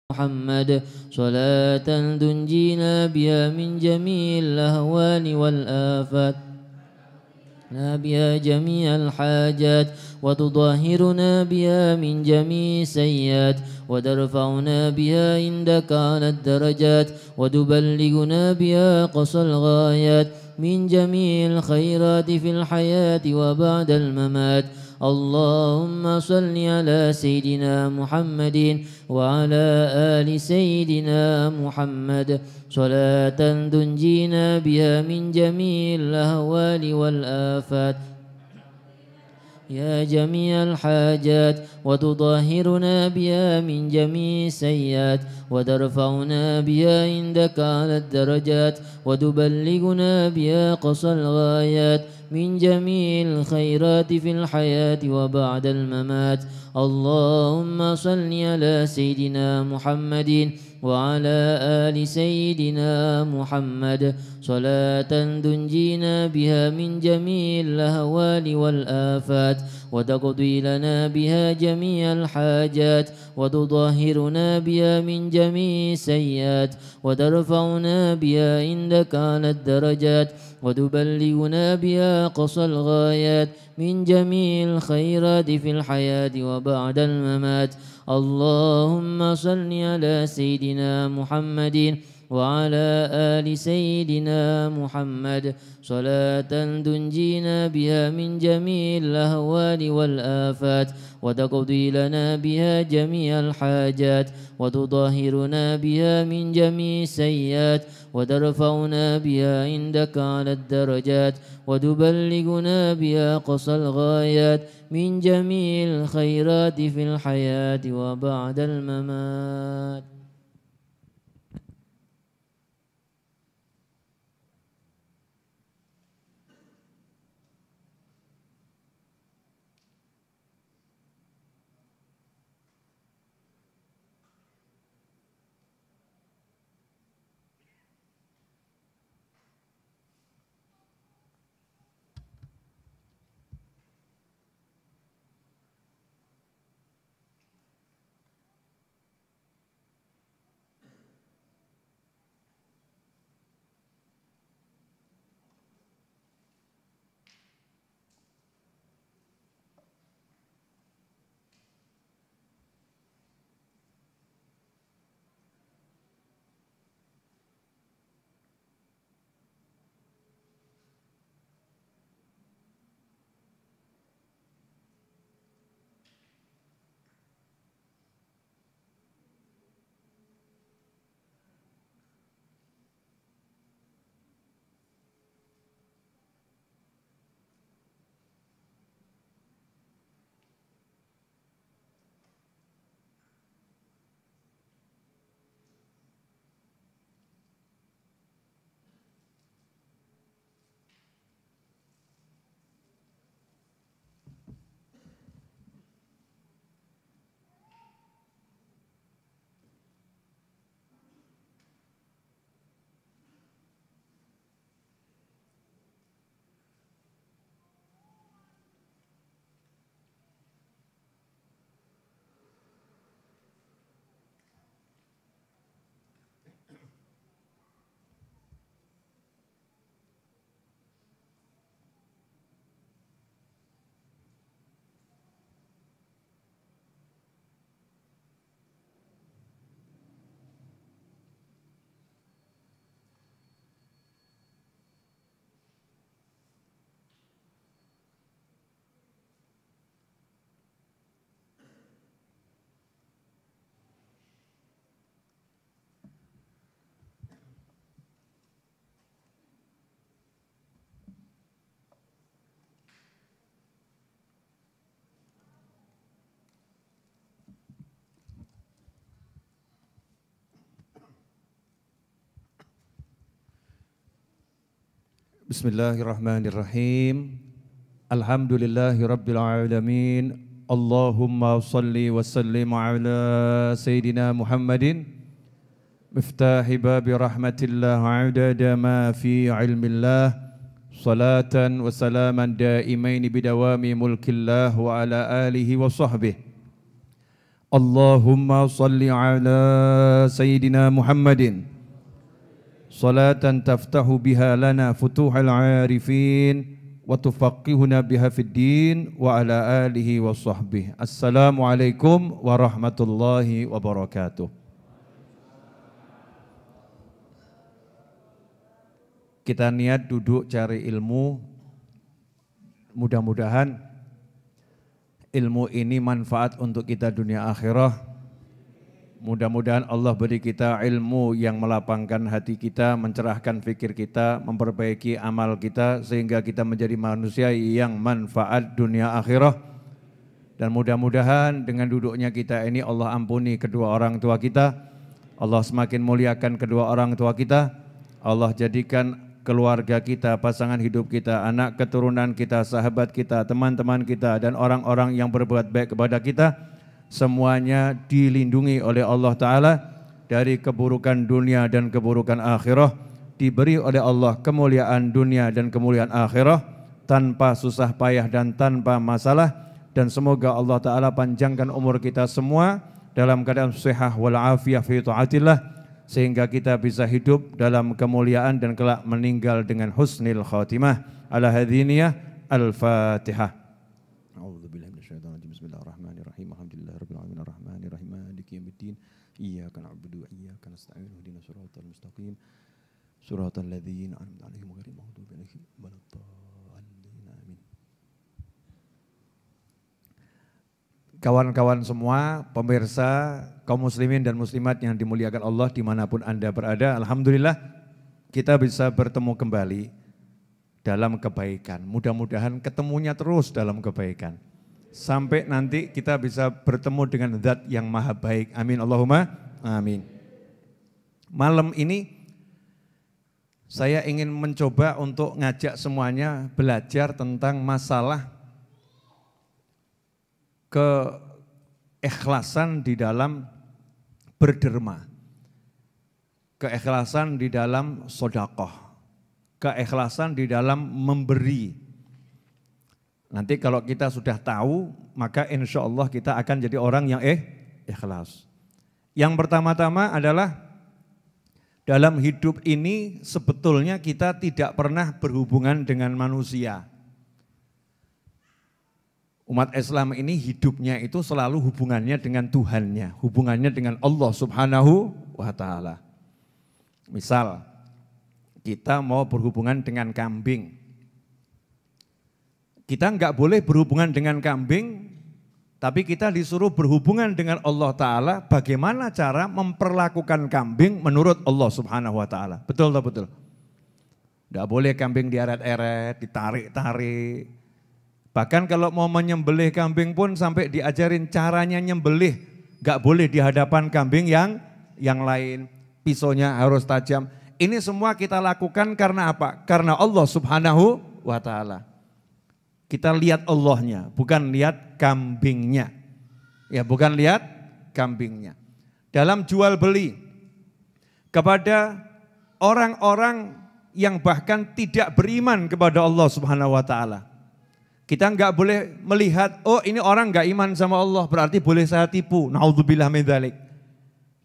محمد صلاة تنجينا بها من جميع الأهوال والآفات بها جميع الحاجات وتطهرنا بها من جميع السيئات وترفعنا بها عندك على الدرجات وتبلغنا بها قصى الغايات من جميع الخيرات في الحياة وبعد الممات. اللهم صل على سيدنا محمد وعلى آل سيدنا محمد صلاة تنجينا بها من جميع الأهوال والآفات يا جميع الحاجات وتطهرنا بها من جميع السيئات وترفعنا بها عندك على الدرجات وتبلغنا بها قصى الغايات من جميع الخيرات في الحياة وبعد الممات. اللهم صل على سيدنا محمد وعلى آل سيدنا محمد صلاة تنجينا بها من جميع الأهوال والآفات وتقضي لنا بها جميع الحاجات وتطهرنا بها من جميع السيئات وترفعنا بها عندك على الدرجات وتبلغنا بها قصى الغايات من جميع الخيرات في الحياة وبعد الممات. اللهم صل على سيدنا محمد وعلى آل سيدنا محمد صلاة تنجينا بها من جميع الأهوال والآفات وتقضي لنا بها جميع الحاجات وتطهرنا بها من جميع السيئات وترفعنا بها عندك على الدرجات وتبلغنا بها قصى الغايات من جميع الخيرات في الحياة وبعد الممات. Bismillahirrahmanirrahim. Alhamdulillahirabbil Allahumma salli wa sallim ala Sayyidina Muhammadin miftahi babi rahmatillah adada ma fi ilmillah salatan wa salaman daimain bidawami mulkillah wa ala alihi wa sahbihi Allahumma salli ala Sayyidina Muhammadin salatan taftahu biha lana futuhal arifin wa tufaqihuna biha fid din wa ala alihi wa sahbihi. Assalamualaikum warahmatullahi wabarakatuh. Kita niat duduk cari ilmu, mudah-mudahan ilmu ini manfaat untuk kita dunia akhirah. Mudah-mudahan Allah beri kita ilmu yang melapangkan hati kita, mencerahkan fikir kita, memperbaiki amal kita sehingga kita menjadi manusia yang manfaat dunia akhirah. Dan mudah-mudahan dengan duduknya kita ini Allah ampuni kedua orang tua kita, Allah semakin muliakan kedua orang tua kita, Allah jadikan keluarga kita, pasangan hidup kita, anak keturunan kita, sahabat kita, teman-teman kita, dan orang-orang yang berbuat baik kepada kita, semuanya dilindungi oleh Allah Ta'ala dari keburukan dunia dan keburukan akhirah, diberi oleh Allah kemuliaan dunia dan kemuliaan akhirah, tanpa susah payah dan tanpa masalah, dan semoga Allah Ta'ala panjangkan umur kita semua dalam keadaan sehat wal-afiyah fi ta'atillah, sehingga kita bisa hidup dalam kemuliaan dan kelak meninggal dengan husnil khatimah. Ala hadhiniyah al-Fatihah. A'udzubillahi minasyaitonir rajim. Bismillahirrahmanirrahim. Alhamdulillahirabbil alamin arrahmanir rahim maliki yaumiddin. Iyyaka na'budu wa iyyaka nasta'in. Ihdinas siratal mustaqim. Siratal ladzina an'amta 'alaihim ghairil maghdubi 'alaihim waladdallin. Amin. Kawan-kawan semua, pemirsa, kaum muslimin dan muslimat yang dimuliakan Allah dimanapun Anda berada, alhamdulillah kita bisa bertemu kembali dalam kebaikan. Mudah-mudahan ketemunya terus dalam kebaikan. Sampai nanti kita bisa bertemu dengan Zat yang maha baik. Amin, Allahumma amin. Malam ini saya ingin mencoba untuk ngajak semuanya belajar tentang masalah keikhlasan di dalam berderma, keikhlasan di dalam sedekah, keikhlasan di dalam memberi. Nanti kalau kita sudah tahu, maka insya Allah kita akan jadi orang yang ikhlas. Yang pertama-tama adalah dalam hidup ini sebetulnya kita tidak pernah berhubungan dengan manusia. Umat Islam ini hidupnya itu selalu hubungannya dengan Tuhannya, hubungannya dengan Allah Subhanahu wa Ta'ala. Misal, kita mau berhubungan dengan kambing. Kita enggak boleh berhubungan dengan kambing, tapi kita disuruh berhubungan dengan Allah Ta'ala, bagaimana cara memperlakukan kambing menurut Allah Subhanahu wa Ta'ala. Betul atau betul? Enggak boleh kambing diaret-eret, ditarik-tarik. Bahkan kalau mau menyembelih kambing pun sampai diajarin caranya nyembelih. Gak boleh di hadapan kambing yang lain. Pisaunya harus tajam. Ini semua kita lakukan karena apa? Karena Allah Subhanahu wa Ta'ala. Kita lihat Allahnya, bukan lihat kambingnya. Ya, bukan lihat kambingnya. Dalam jual beli, kepada orang-orang yang bahkan tidak beriman kepada Allah Subhanahu wa Ta'ala, kita enggak boleh melihat, oh ini orang enggak iman sama Allah, berarti boleh saya tipu. Naudzubillah min dzalik.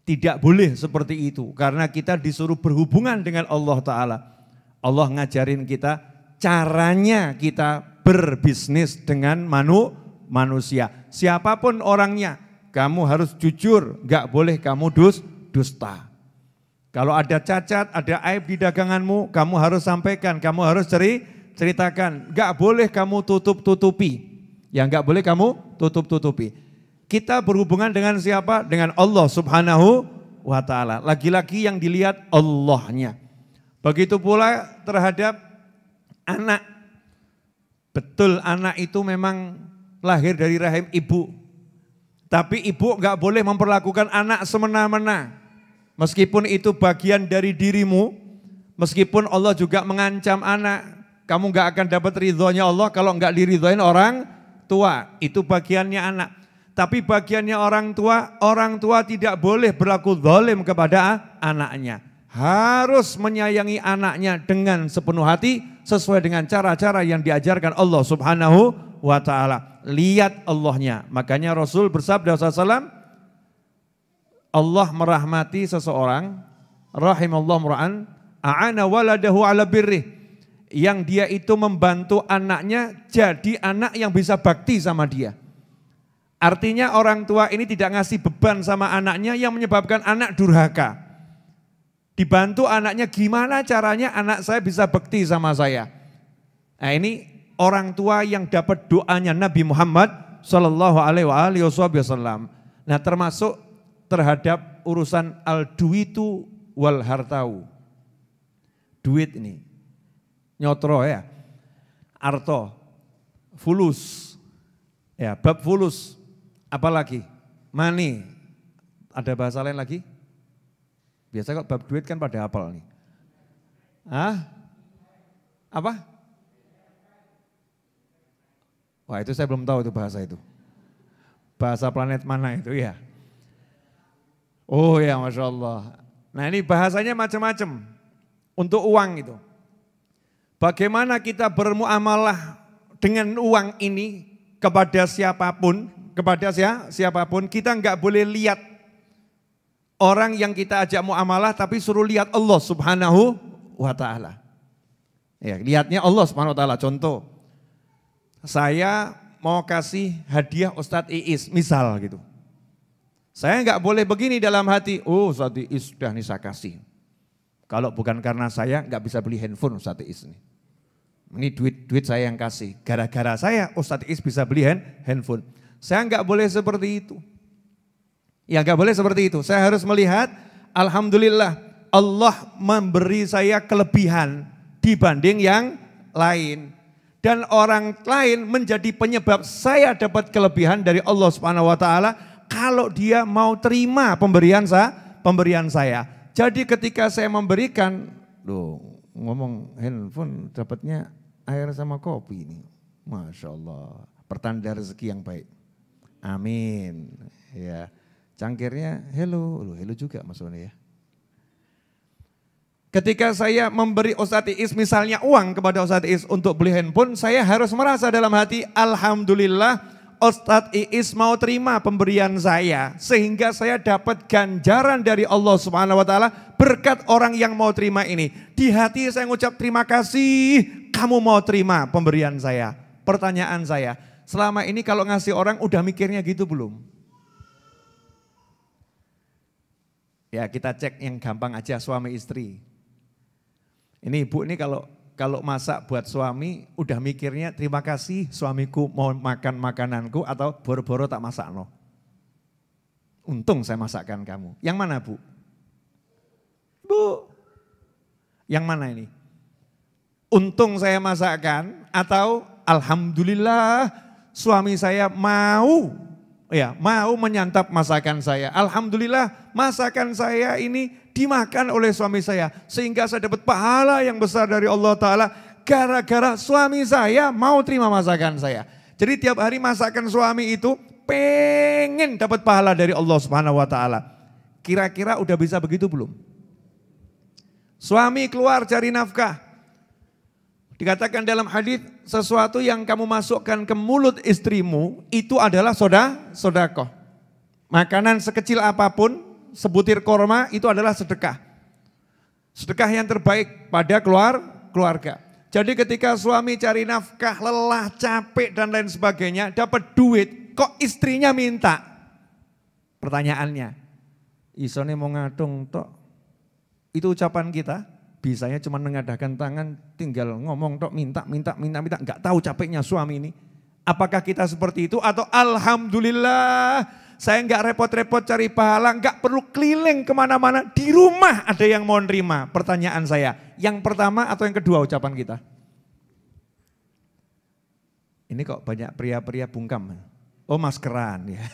Tidak boleh seperti itu, karena kita disuruh berhubungan dengan Allah Ta'ala. Allah ngajarin kita caranya kita berbisnis dengan manusia. Siapapun orangnya, kamu harus jujur, enggak boleh kamu dusta. Kalau ada cacat, ada aib di daganganmu, kamu harus sampaikan, kamu harus ceritakan, enggak boleh kamu tutup-tutupi. Ya enggak boleh kamu tutup-tutupi. Kita berhubungan dengan siapa? Dengan Allah Subhanahu wa Ta'ala. Lagi-lagi yang dilihat Allahnya. Begitu pula terhadap anak. Betul, anak itu memang lahir dari rahim ibu. Tapi ibu enggak boleh memperlakukan anak semena-mena. Meskipun itu bagian dari dirimu, meskipun Allah juga mengancam anak, kamu enggak akan dapat ridhonya Allah kalau enggak diridhoin orang tua. Itu bagiannya anak. Tapi bagiannya orang tua tidak boleh berlaku zalim kepada anaknya. Harus menyayangi anaknya dengan sepenuh hati sesuai dengan cara-cara yang diajarkan Allah Subhanahu wa Ta'ala. Lihat Allahnya. Makanya Rasul bersabda SAW, Allah merahmati seseorang, rahimallahu mura'an a'ana waladahu ala birrih, yang dia itu membantu anaknya jadi anak yang bisa bakti sama dia. Artinya orang tua ini tidak ngasih beban sama anaknya yang menyebabkan anak durhaka. Dibantu anaknya gimana caranya anak saya bisa bakti sama saya. Nah ini orang tua yang dapat doanya Nabi Muhammad Sallallahu Alaihi Wasallam. Nah termasuk terhadap urusan al-duitu wal hartau. Duit ini, nyotro ya, arto, fulus, ya bab fulus, apalagi, money, ada bahasa lain lagi? Biasa kok bab duit kan pada hafal nih. Hah? Apa? Wah itu saya belum tahu itu bahasa itu. Bahasa planet mana itu ya? Oh ya Masya Allah. Nah ini bahasanya macam-macam untuk uang itu. Bagaimana kita bermuamalah dengan uang ini kepada siapapun, siapapun kita nggak boleh lihat orang yang kita ajak muamalah tapi suruh lihat Allah Subhanahu wa taala. Ya, lihatnya Allah Subhanahu wa taala. Contoh, saya mau kasih hadiah Ustadz Iis, misal gitu. Saya nggak boleh begini dalam hati, oh Ustadz Iis sudah nih saya kasih. Kalau bukan karena saya nggak bisa beli handphone Ustadz Iis nih. Ini duit saya yang kasih. Gara-gara saya Ustadz Iis bisa beli handphone. Saya nggak boleh seperti itu. Ya gak boleh seperti itu, saya harus melihat alhamdulillah Allah memberi saya kelebihan dibanding yang lain. Dan orang lain menjadi penyebab saya dapat kelebihan dari Allah Subhanahu wa taala kalau dia mau terima pemberian saya. Jadi ketika saya memberikan, ngomong handphone dapatnya air sama kopi ini. Masya Allah, pertanda rezeki yang baik. Amin. Ya. Cangkirnya hello juga Mas Roni ya. Ketika saya memberi Ustadz Iis misalnya uang kepada Ustadz Iis untuk beli handphone, saya harus merasa dalam hati, alhamdulillah Ustadz Iis mau terima pemberian saya. Sehingga saya dapat ganjaran dari Allah Subhanahu wa taala berkat orang yang mau terima ini. Di hati saya ngucap terima kasih, kamu mau terima pemberian saya. Pertanyaan saya, selama ini kalau ngasih orang udah mikirnya gitu belum? Ya kita cek yang gampang aja suami istri. Ini ibu ini kalau masak buat suami udah mikirnya terima kasih suamiku mau makan makananku atau boro-boro tak masak no. Untung saya masakkan kamu. Yang mana bu? Bu, yang mana ini? Untung saya masakkan atau alhamdulillah suami saya mau menyantap masakan saya. Alhamdulillah masakan saya ini dimakan oleh suami saya. Sehingga saya dapat pahala yang besar dari Allah Ta'ala. Gara-gara suami saya mau terima masakan saya. Jadi tiap hari masakan suami itu pengen dapat pahala dari Allah Subhanahu wa Ta'ala. Kira-kira udah bisa begitu belum? Suami keluar cari nafkah. Dikatakan dalam hadis sesuatu yang kamu masukkan ke mulut istrimu itu adalah sodakoh. Makanan sekecil apapun, sebutir korma itu adalah sedekah. Sedekah yang terbaik pada keluarga. Jadi ketika suami cari nafkah, lelah, capek dan lain sebagainya, dapat duit, kok istrinya minta? Pertanyaannya, isone mau ngadong tok. Itu ucapan kita. Bisanya cuma mengadahkan tangan, tinggal ngomong tok minta, enggak tahu capeknya suami ini. Apakah kita seperti itu atau alhamdulillah saya enggak repot-repot cari pahala, enggak perlu keliling kemana-mana, di rumah ada yang mau nerima. Pertanyaan saya, yang pertama atau yang kedua ucapan kita? Ini kok banyak pria-pria bungkam. Oh maskeran ya.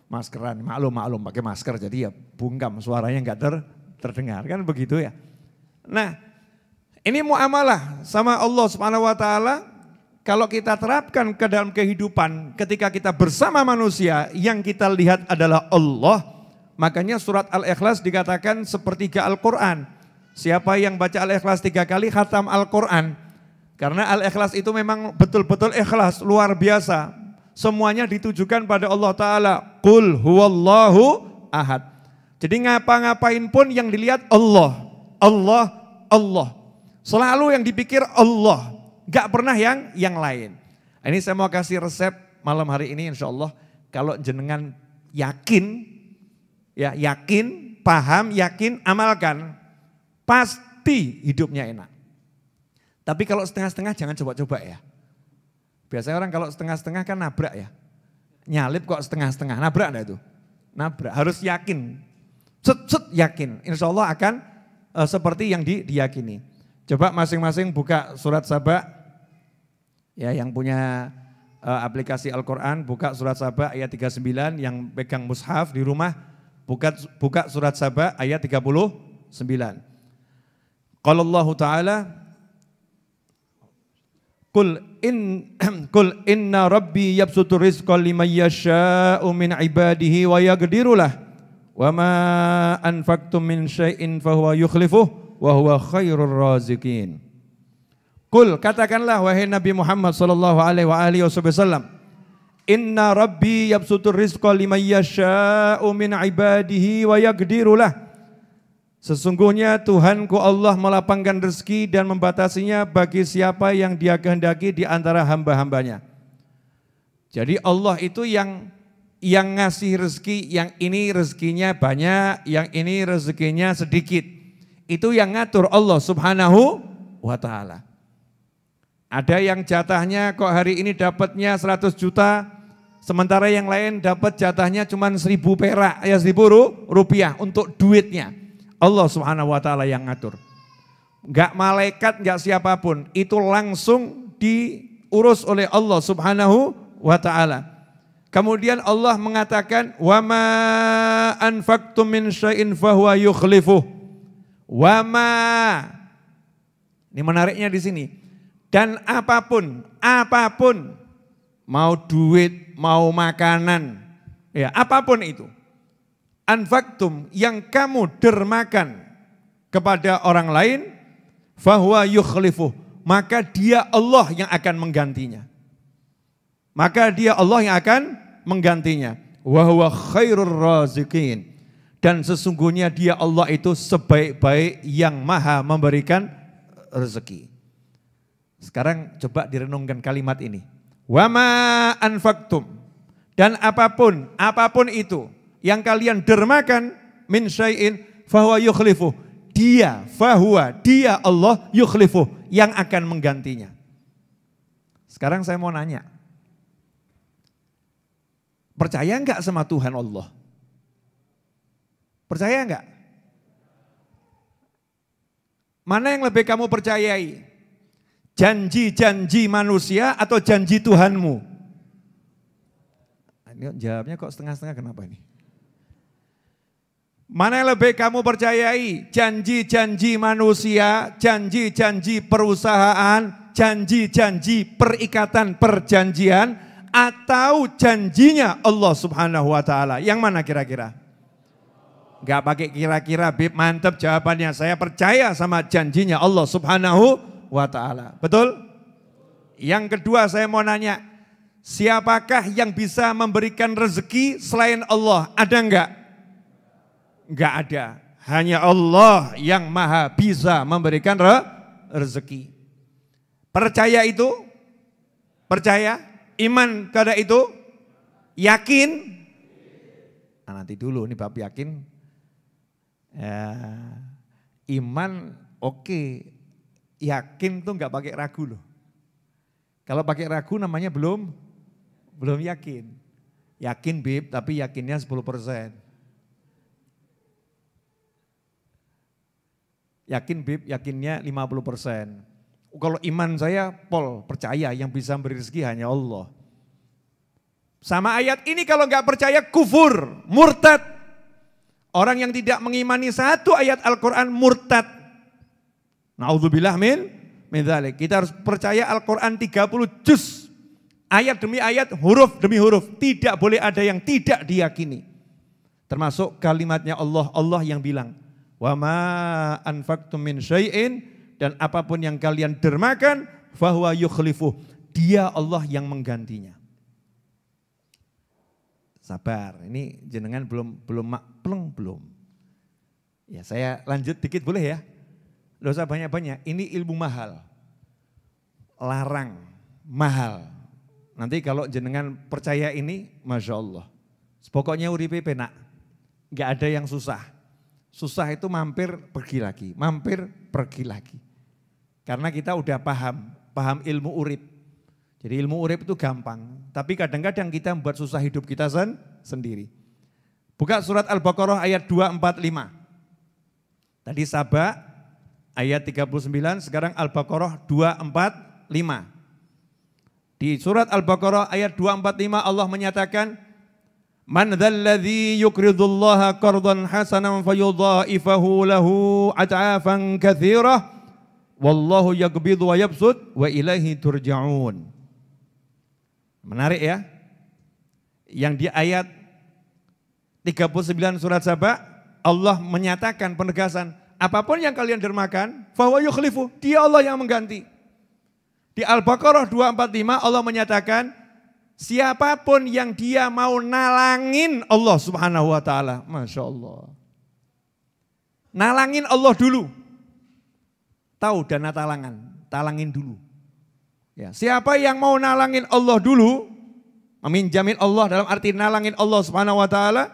Maskeran, maklum pakai masker jadi ya bungkam, suaranya enggak terdengar kan begitu ya. Nah, ini muamalah sama Allah Subhanahu wa taala kalau kita terapkan ke dalam kehidupan ketika kita bersama manusia yang kita lihat adalah Allah, makanya surat Al-Ikhlas dikatakan sepertiga Al-Qur'an. Siapa yang baca Al-Ikhlas 3 kali khatam Al-Qur'an. Karena Al-Ikhlas itu memang betul-betul ikhlas, luar biasa. Semuanya ditujukan pada Allah taala. Qul huwallahu ahad. Jadi ngapa-ngapain pun yang dilihat Allah, Allah, Allah. Selalu yang dipikir Allah, gak pernah yang lain. Ini saya mau kasih resep malam hari ini insya Allah. Kalau jenengan yakin, ya yakin, paham, yakin, amalkan, pasti hidupnya enak. Tapi kalau setengah-setengah jangan coba-coba ya. Biasanya orang kalau setengah-setengah kan nabrak ya. Nyalip kok setengah-setengah, nabrak enggak itu? Nabrak, harus yakin. Set yakin, insya Allah akan seperti yang diyakini. Coba masing-masing buka surat Saba, ya yang punya aplikasi Al-Quran, buka surat Saba ayat 39, yang pegang mushaf di rumah, buka surat Saba ayat 39. Qala Allah Ta'ala, Qul inna rabbi yabsutu rizqa liman yasha'u min ibadihi wa yaqdiru lah. Wa ma anfaqtum min syai'in fahuwa yukhlifuh wa huwa khairur raziqin. Qul, katakanlah wahai Nabi Muhammad sallallahu alaihi wasallam, inna rabbi yabsutur rizqa liman yasha'u min ibadihi wa yaqdiru lah. Sesungguhnya Tuhanku Allah melapangkan rezeki dan membatasinya bagi siapa yang Dia kehendaki di antara hamba-hambanya. Jadi Allah itu yang ngasih rezeki, yang ini rezekinya banyak, yang ini rezekinya sedikit. Itu yang ngatur Allah Subhanahu wa Ta'ala. Ada yang jatahnya kok hari ini dapatnya 100 juta, sementara yang lain dapat jatahnya cuma 1.000 perak, ya 1.000 rupiah untuk duitnya. Allah Subhanahu wa Ta'ala yang ngatur. Enggak malaikat, enggak siapapun, itu langsung diurus oleh Allah Subhanahu wa Ta'ala. Kemudian Allah mengatakan, wa ma anfaqtum min syai'in fahuwa yukhlifuh. Wa ma. Ini menariknya di sini. Dan apapun, mau duit, mau makanan, ya apapun itu. Anfaqtum, yang kamu dermakan kepada orang lain, fahuwa yukhlifuh. Maka Dia Allah yang akan menggantinya. Maka Dia Allah yang akan menggantinya. Wa huwa khairur raziqin. Dan sesungguhnya Dia Allah itu sebaik-baik yang maha memberikan rezeki. Sekarang coba direnungkan kalimat ini. Wa ma anfaqtum. Dan apapun itu yang kalian dermakan min syai'in fahuwa yukhlifuh. Dia Allah yukhlifuh, yang akan menggantinya. Sekarang saya mau nanya. Percaya enggak sama Tuhan Allah? Percaya enggak? Mana yang lebih kamu percayai? Janji-janji manusia atau janji Tuhanmu? Ini jawabnya kok setengah-setengah, kenapa ini? Mana yang lebih kamu percayai? Janji-janji manusia, janji-janji perusahaan, janji-janji perikatan perjanjian, atau janjinya Allah Subhanahu wa Ta'ala? Yang mana kira-kira? Gak pakai kira-kira, Bib, mantap jawabannya. Saya percaya sama janjinya Allah Subhanahu wa Ta'ala. Betul? Yang kedua saya mau nanya, siapakah yang bisa memberikan rezeki selain Allah? Ada enggak? Enggak ada. Hanya Allah yang maha bisa memberikan rezeki. Percaya itu? Percaya? Iman kepada itu? Yakin? Nah, nanti dulu ini bab yakin. Ya, iman oke. Yakin tuh enggak pakai ragu loh. Kalau pakai ragu namanya belum yakin. Yakin Bib, tapi yakinnya 10%. Yakin Bib, yakinnya 50%. Kalau iman saya percaya yang bisa memberi rezeki hanya Allah. Sama ayat ini kalau enggak percaya kufur, murtad. Orang yang tidak mengimani satu ayat Al-Quran murtad. Na'udzubillah min dzalik. Kita harus percaya Al-Quran 30 juz. Ayat demi ayat, huruf demi huruf. Tidak boleh ada yang tidak diyakini. Termasuk kalimatnya Allah yang bilang, wa ma anfaqtum min syai'in, dan apapun yang kalian dermakan, fahuwa yukhlifuh. Dia Allah yang menggantinya. Sabar, ini jenengan belum pleng belum. Ya saya lanjut dikit boleh ya? Nggak usah banyak-banyak, ini ilmu mahal. Larang, mahal. Nanti kalau jenengan percaya ini, Masya Allah. Pokoknya uripe penak, nggak ada yang susah. Susah itu mampir pergi lagi, mampir pergi lagi. Karena kita udah paham ilmu urip. Jadi ilmu urip itu gampang, tapi kadang-kadang kita membuat susah hidup kita sendiri. Buka surat Al-Baqarah ayat 245. Tadi Saba ayat 39, sekarang Al-Baqarah 245. Di surat Al-Baqarah ayat 245 Allah menyatakan, Man dzalladzi yuqridullaha qardan hasanan fayudha'ifahu lahu ad'afan katsirah wallahu yaqbidu wa yabsut wa ilaihi turja'un. Menarik ya. Yang di ayat 39 surat Saba Allah menyatakan penegasan, apapun yang kalian dermakan, fahuwa yukhlifu, dia Allah yang mengganti. Di Al-Baqarah 245 Allah menyatakan, siapapun yang dia mau nalangin Allah Subhanahu wa ta'ala. Masya Allah. Nalangin Allah dulu. Tahu dana talangan, talangin dulu. Ya, siapa yang mau nalangin Allah dulu, meminjamin Allah dalam arti nalangin Allah Subhanahu wa ta'ala,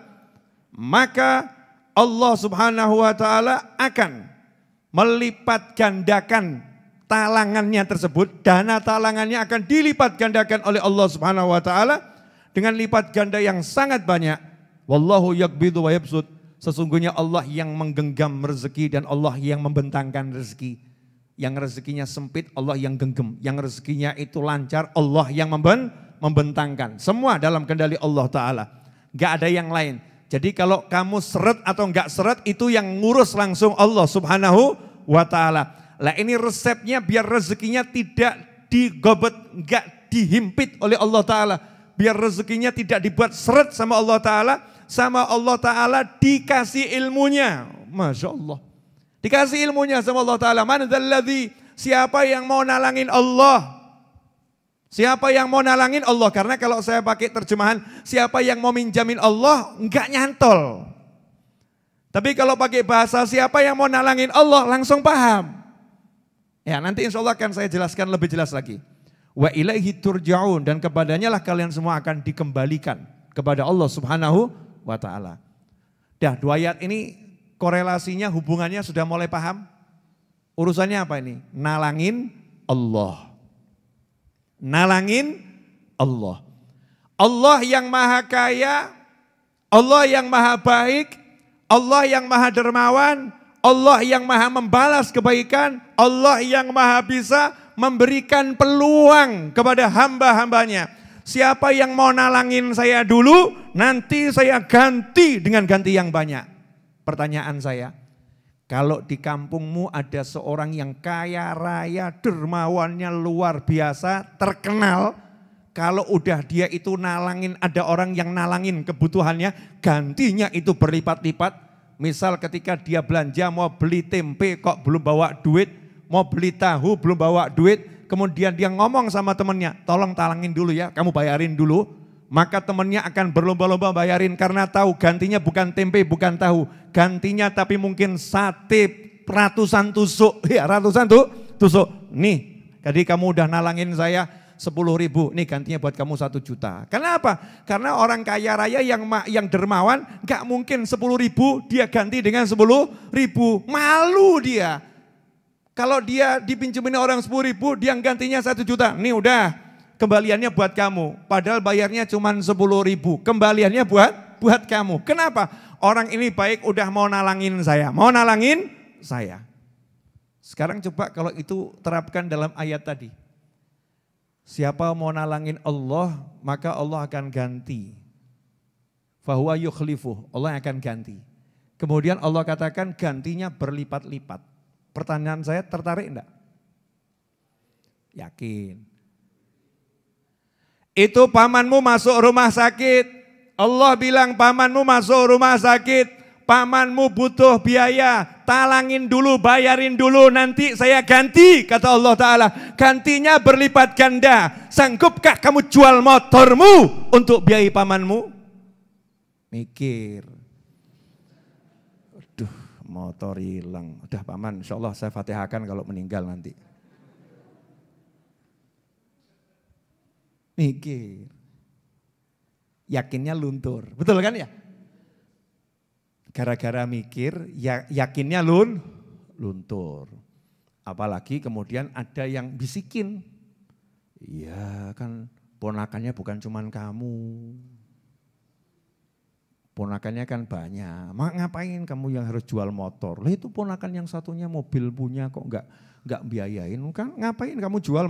maka Allah Subhanahu wa ta'ala akan melipat gandakan talangannya tersebut, dana talangannya akan dilipat gandakan oleh Allah Subhanahu wa ta'ala dengan lipat ganda yang sangat banyak. Wallahu yaqbidu wa yabsut, sesungguhnya Allah yang menggenggam rezeki dan Allah yang membentangkan rezeki. Yang rezekinya sempit Allah yang genggam, yang rezekinya itu lancar Allah yang membentangkan. Semua dalam kendali Allah Ta'ala, gak ada yang lain. Jadi kalau kamu seret atau enggak seret itu yang ngurus langsung Allah Subhanahu wa ta'ala. Lah ini resepnya biar rezekinya tidak digobet, enggak dihimpit oleh Allah Ta'ala. Biar rezekinya tidak dibuat seret sama Allah Ta'ala dikasih ilmunya. Masya Allah. Dikasih ilmunya sama Allah Ta'ala. Man dzalladzi, siapa yang mau nalangin Allah? Siapa yang mau nalangin Allah? Karena kalau saya pakai terjemahan, siapa yang mau minjamin Allah, enggak nyantol. Tapi kalau pakai bahasa siapa yang mau nalangin Allah, langsung paham. Ya nanti insya Allah akan saya jelaskan lebih jelas lagi. Wa ilaihi turja'un, dan kepadanya lah kalian semua akan dikembalikan. Kepada Allah Subhanahu wa ta'ala. Dah 2 ayat ini korelasinya, hubungannya sudah mulai paham. Urusannya apa ini? Nalangin Allah. Nalangin Allah. Allah yang maha kaya, Allah yang maha baik, Allah yang maha dermawan, Allah yang maha membalas kebaikan, Allah yang maha bisa memberikan peluang kepada hamba-hambanya. Siapa yang mau nalangin saya dulu, nanti saya ganti dengan ganti yang banyak. Pertanyaan saya, kalau di kampungmu ada seorang yang kaya raya, dermawannya luar biasa, terkenal, kalau udah dia itu nalangin, ada orang yang nalangin kebutuhannya, gantinya itu berlipat-lipat. Misal ketika dia belanja mau beli tempe kok belum bawa duit, mau beli tahu belum bawa duit, kemudian dia ngomong sama temennya, tolong talangin dulu ya, kamu bayarin dulu. Maka temennya akan berlomba-lomba bayarin karena tahu gantinya bukan tempe, bukan tahu. Gantinya tapi mungkin sate ratusan tusuk, ya ratusan tusuk. Nih, jadi kamu udah nalangin saya 10.000, nih gantinya buat kamu 1 juta. Kenapa? Karena orang kaya raya yang dermawan gak mungkin 10.000 dia ganti dengan 10.000. Malu dia. Kalau dia dipinjemin orang 10.000 dia gantinya 1 juta. Nih udah kembaliannya buat kamu. Padahal bayarnya cuma 10.000. Kembaliannya buat kamu. Kenapa? Orang ini baik udah mau nalangin saya. Mau nalangin saya. Sekarang coba kalau itu terapkan dalam ayat tadi. Siapa mau nalangin Allah, maka Allah akan ganti. Fahuwa yukhlifuh, Allah akan ganti. Kemudian Allah katakan gantinya berlipat-lipat. Pertanyaan saya, tertarik enggak? Yakin. Itu pamanmu masuk rumah sakit. Allah bilang pamanmu masuk rumah sakit. Pamanmu butuh biaya, talangin dulu, bayarin dulu, nanti saya ganti, kata Allah Ta'ala. Gantinya berlipat ganda. Sanggupkah kamu jual motormu untuk biayai pamanmu? Mikir. Aduh, motor hilang. Udah paman, insya Allah saya fatihahkan kalau meninggal nanti. Mikir. Yakinnya luntur. Betul kan ya? Gara-gara mikir, yakinnya luntur. Apalagi kemudian ada yang bisikin. Iya kan ponakannya bukan cuman kamu. Ponakannya kan banyak. Ngapain kamu yang harus jual motor? Lah itu ponakan yang satunya mobil punya kok enggak biayain. Kan ngapain kamu jual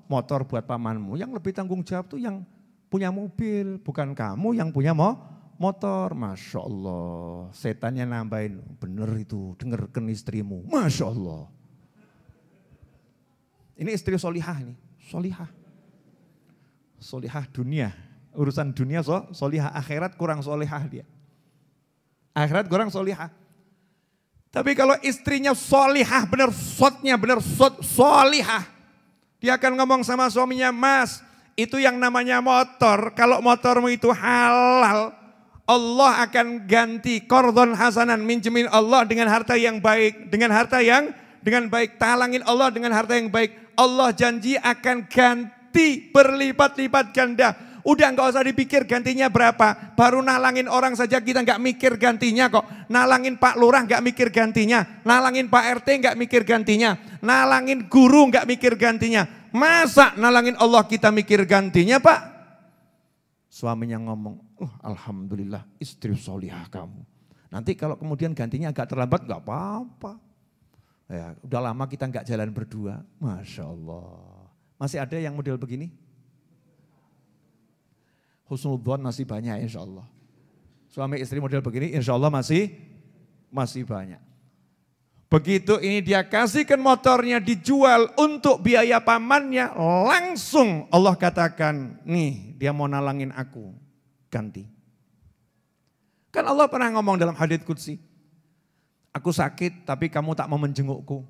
motor buat pamanmu? Yang lebih tanggung jawab tuh yang punya mobil, bukan kamu yang punya motor. Masya Allah, setannya nambahin, bener itu, dengarkan istrimu. Masya Allah. Ini istri solihah nih, solihah. Solihah dunia, urusan dunia solihah, akhirat kurang solihah dia. Akhirat kurang solihah. Tapi kalau istrinya solihah, bener solihah. Dia akan ngomong sama suaminya, Mas, itu yang namanya motor, kalau motormu itu halal, Allah akan ganti qardhon hasanan, minjemin Allah dengan harta yang baik, dengan baik, talangin Allah dengan harta yang baik. Allah janji akan ganti berlipat-lipat ganda. Udah enggak usah dipikir gantinya berapa, baru nalangin orang saja kita enggak mikir gantinya kok. Nalangin Pak Lurah enggak mikir gantinya, nalangin Pak RT enggak mikir gantinya, nalangin guru enggak mikir gantinya. Masa nalangin Allah kita mikir gantinya, Pak? Suaminya ngomong, alhamdulillah istri solihah kamu. Nanti kalau kemudian gantinya agak terlambat gak apa-apa. Ya, udah lama kita gak jalan berdua. Masya Allah. Masih ada yang model begini? Husnudzon masih banyak insya Allah. Suami istri model begini insya Allah masih banyak. Begitu ini dia kasihkan motornya dijual untuk biaya pamannya, langsung Allah katakan, nih dia mau nalangin aku, ganti. Kan Allah pernah ngomong dalam hadits qudsi, aku sakit tapi kamu tak mau menjengukku.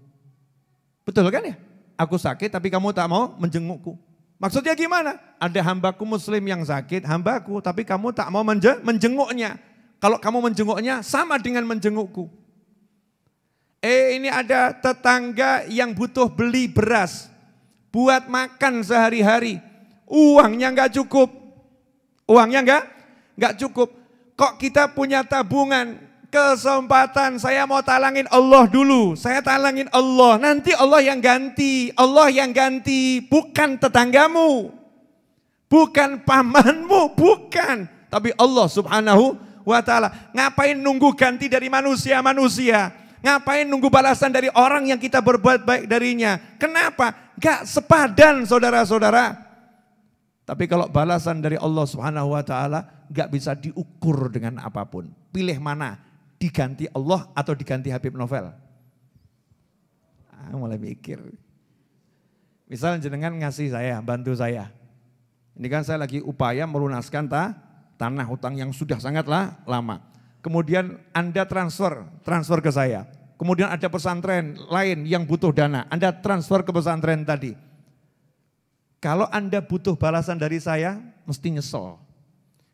Betul kan ya? Aku sakit tapi kamu tak mau menjengukku. Maksudnya gimana? Ada hambaku muslim yang sakit, hambaku, tapi kamu tak mau menjenguknya. Kalau kamu menjenguknya sama dengan menjengukku. Ini ada tetangga yang butuh beli beras buat makan sehari-hari. Uangnya enggak cukup. Uangnya enggak cukup. Kok kita punya tabungan, kesempatan saya mau talangin Allah dulu. Saya talangin Allah, nanti Allah yang ganti. Allah yang ganti, bukan tetanggamu. Bukan pamanmu, bukan. Tapi Allah subhanahu wa ta'ala. Ngapain nunggu ganti dari manusia-manusia? Ngapain nunggu balasan dari orang yang kita berbuat baik darinya? Kenapa? Gak sepadan saudara-saudara. Tapi kalau balasan dari Allah subhanahu wa ta'ala gak bisa diukur dengan apapun. Pilih mana? Diganti Allah atau diganti Habib Novel? Mulai mikir. Misalnya jenengan ngasih saya, bantu saya. Ini kan saya lagi upaya melunaskan tanah hutang yang sudah sangatlah lama. Kemudian Anda transfer ke saya. Kemudian ada pesantren lain yang butuh dana. Anda transfer ke pesantren tadi. Kalau Anda butuh balasan dari saya, mesti nyesel.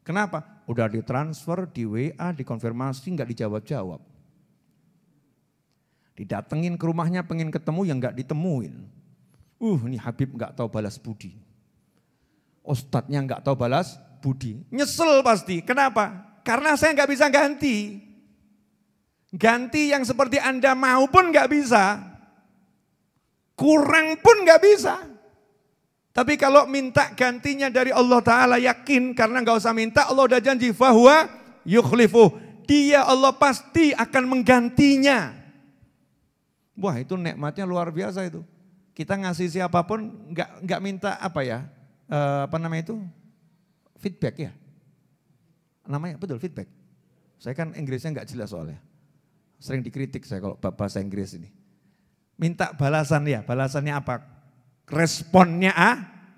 Kenapa? Udah ditransfer, di WA, dikonfirmasi, nggak dijawab-jawab. Didatengin ke rumahnya, pengen ketemu, yang nggak ditemuin. Ini Habib nggak tahu balas budi. Ustadznya nggak tahu balas budi. Nyesel pasti. Kenapa? Karena saya nggak bisa ganti. Ganti yang seperti Anda mau pun nggak bisa. Kurang pun nggak bisa. Tapi kalau minta gantinya dari Allah Ta'ala, yakin karena nggak usah minta, Allah udah janji fahuwa yukhlifu. Dia Allah pasti akan menggantinya. Wah itu nikmatnya luar biasa itu. Kita ngasih siapapun nggak minta apa ya, feedback ya. Namanya betul feedback. Saya kan Inggrisnya nggak jelas soalnya. Sering dikritik saya kalau bahasa Inggris ini. Minta balasan ya, balasannya apa? Responnya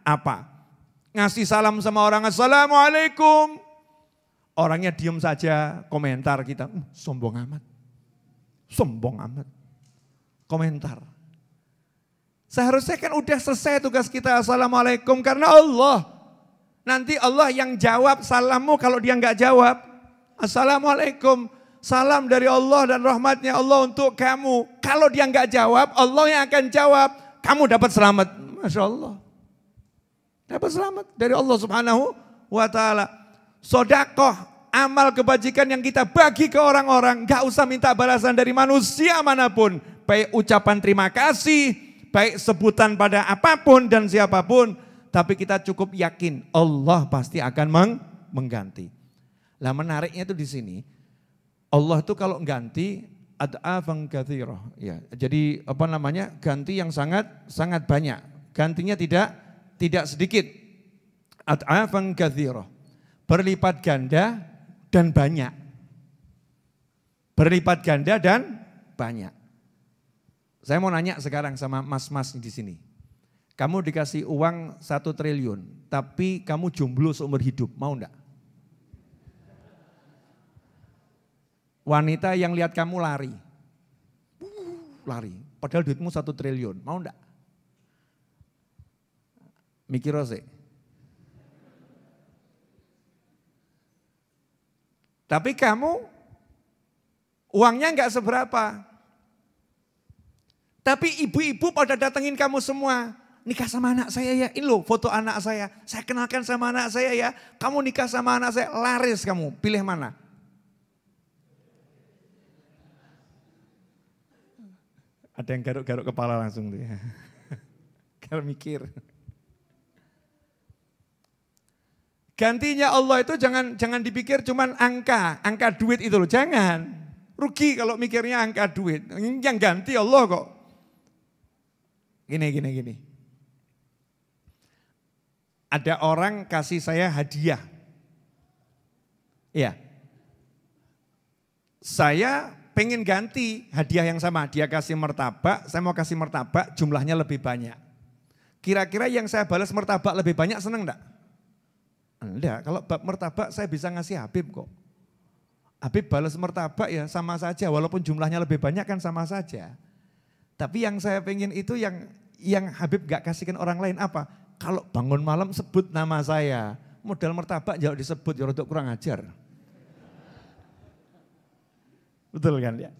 apa? Ngasih salam sama orang, assalamualaikum. Orangnya diem saja, komentar kita, sombong amat. Sombong amat. Komentar. Seharusnya kan udah selesai tugas kita, assalamualaikum, karena Allah. Nanti Allah yang jawab salammu kalau dia nggak jawab. Assalamualaikum, salam dari Allah dan rahmatnya Allah untuk kamu. Kalau dia nggak jawab, Allah yang akan jawab. Kamu dapat selamat. Masya Allah. Dapat selamat dari Allah Subhanahu wa ta'ala. Sodakoh, amal kebajikan yang kita bagi ke orang-orang. Gak usah minta balasan dari manusia manapun. Baik ucapan terima kasih, baik sebutan pada apapun dan siapapun. Tapi kita cukup yakin Allah pasti akan mengganti. Lah menariknya itu di sini. Allah itu kalau ganti ad'afan katsirah. Ya, jadi ganti yang sangat banyak. Gantinya tidak sedikit. Ad'afan katsirah. Berlipat ganda dan banyak. Berlipat ganda dan banyak. Saya mau nanya sekarang sama mas-mas di sini. Kamu dikasih uang 1 triliun, tapi kamu jomblo seumur hidup, mau enggak? Wanita yang lihat kamu lari. Lari, padahal duitmu 1 triliun, mau enggak? Mikir sih. Tapi kamu uangnya enggak seberapa. Tapi ibu-ibu pada datengin kamu semua. Nikah sama anak saya ya, ini loh foto anak saya kenalkan sama anak saya ya. Kamu nikah sama anak saya, laris kamu, pilih mana? Ada yang garuk-garuk kepala langsung tuh ya. Kalau mikir. Gantinya Allah itu jangan dipikir cuman angka duit itu loh, jangan. Rugi kalau mikirnya angka duit. Yang ganti Allah kok. Gini. Ada orang kasih saya hadiah. Iya. Saya pengen ganti hadiah yang sama. Dia kasih martabak, saya mau kasih martabak jumlahnya lebih banyak. Kira-kira yang saya balas martabak lebih banyak seneng enggak? Enggak, kalau bab martabak saya bisa ngasih Habib kok. Habib balas martabak ya sama saja, walaupun jumlahnya lebih banyak kan sama saja. Tapi yang saya pengen itu yang Habib gak kasihkan orang lain apa? Kalau bangun malam sebut nama saya, modal martabak jauh disebut, ya untuk kurang ajar. Betul kan ya?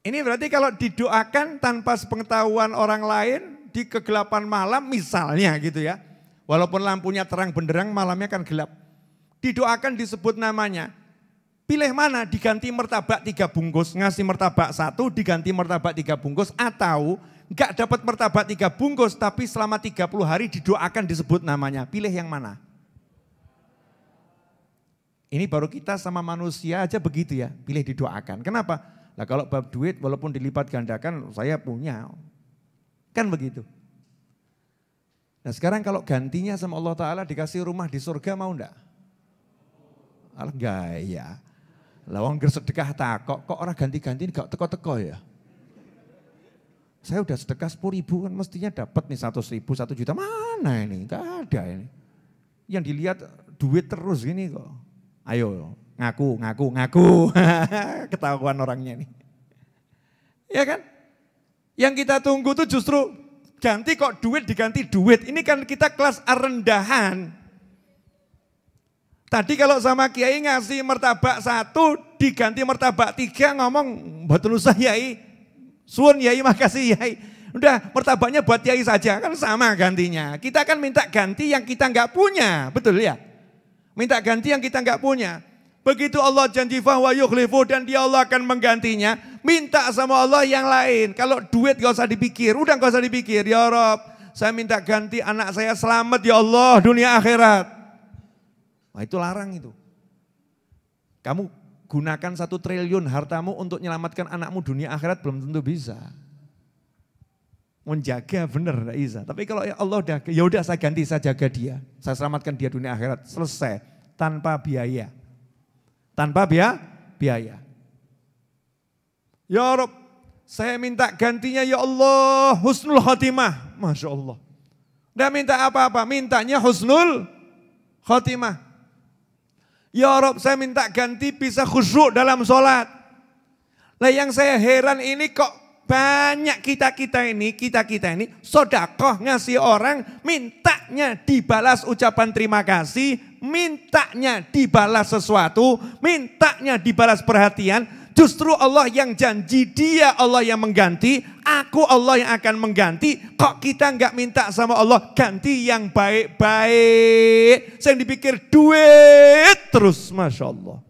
Ini berarti kalau didoakan tanpa sepengetahuan orang lain di kegelapan malam misalnya gitu ya. Walaupun lampunya terang benderang malamnya kan gelap. Didoakan disebut namanya. Pilih mana, diganti martabak 3 bungkus, ngasih martabak 1, diganti martabak 3 bungkus, atau enggak dapat martabak 3 bungkus, tapi selama 30 hari didoakan disebut namanya. Pilih yang mana? Ini baru kita sama manusia aja begitu ya, pilih didoakan. Kenapa? Nah kalau bab duit walaupun dilipat gandakan saya punya. Kan begitu. Nah sekarang kalau gantinya sama Allah Ta'ala dikasih rumah di surga mau enggak? Enggak ya. Lawang sedekah takok, kok orang ganti-ganti gak teko-teko ya. Saya udah sedekah 10.000 kan mestinya dapat nih 100.000, 1 juta, mana ini? Gak ada ini. Yang dilihat duit terus gini kok. Ayo ngaku. Ketahuan orangnya nih. Ya kan? Yang kita tunggu tuh justru ganti kok duit diganti duit. Ini kan kita kelas rendahan. Tadi kalau sama kiai ngasih martabak 1 diganti martabak 3 ngomong betul usah yai. Suwun yai makasih yai. Udah martabaknya buat yai saja kan sama gantinya. Kita kan minta ganti yang kita nggak punya, betul ya? Minta ganti yang kita nggak punya. Begitu Allah janji fahuwa yukhlifu dan dia Allah akan menggantinya. Minta sama Allah yang lain. Kalau duit gak usah dipikir, udah gak usah dipikir. Ya Rob, saya minta ganti anak saya selamat ya Allah dunia akhirat. Wah itu larang itu. Kamu gunakan 1 triliun hartamu untuk menyelamatkan anakmu dunia akhirat belum tentu bisa. Menjaga benar tidak bisa. Tapi kalau ya Allah ya udah saya ganti, saya jaga dia. Saya selamatkan dia dunia akhirat. Selesai. Tanpa biaya. Tanpa biaya. Ya Rob, saya minta gantinya ya Allah husnul khotimah. Masya Allah. Tidak minta apa-apa, mintanya husnul khotimah. Ya Rob, saya minta ganti bisa khusyuk dalam sholat. Lah yang saya heran ini kok banyak kita ini sodakoh ngasih orang mintanya dibalas ucapan terima kasih, mintanya dibalas sesuatu, mintanya dibalas perhatian, justru Allah yang janji, dia Allah yang mengganti, aku Allah yang akan mengganti. Kok kita nggak minta sama Allah ganti yang baik-baik, yang dipikir duit terus, Masya Allah.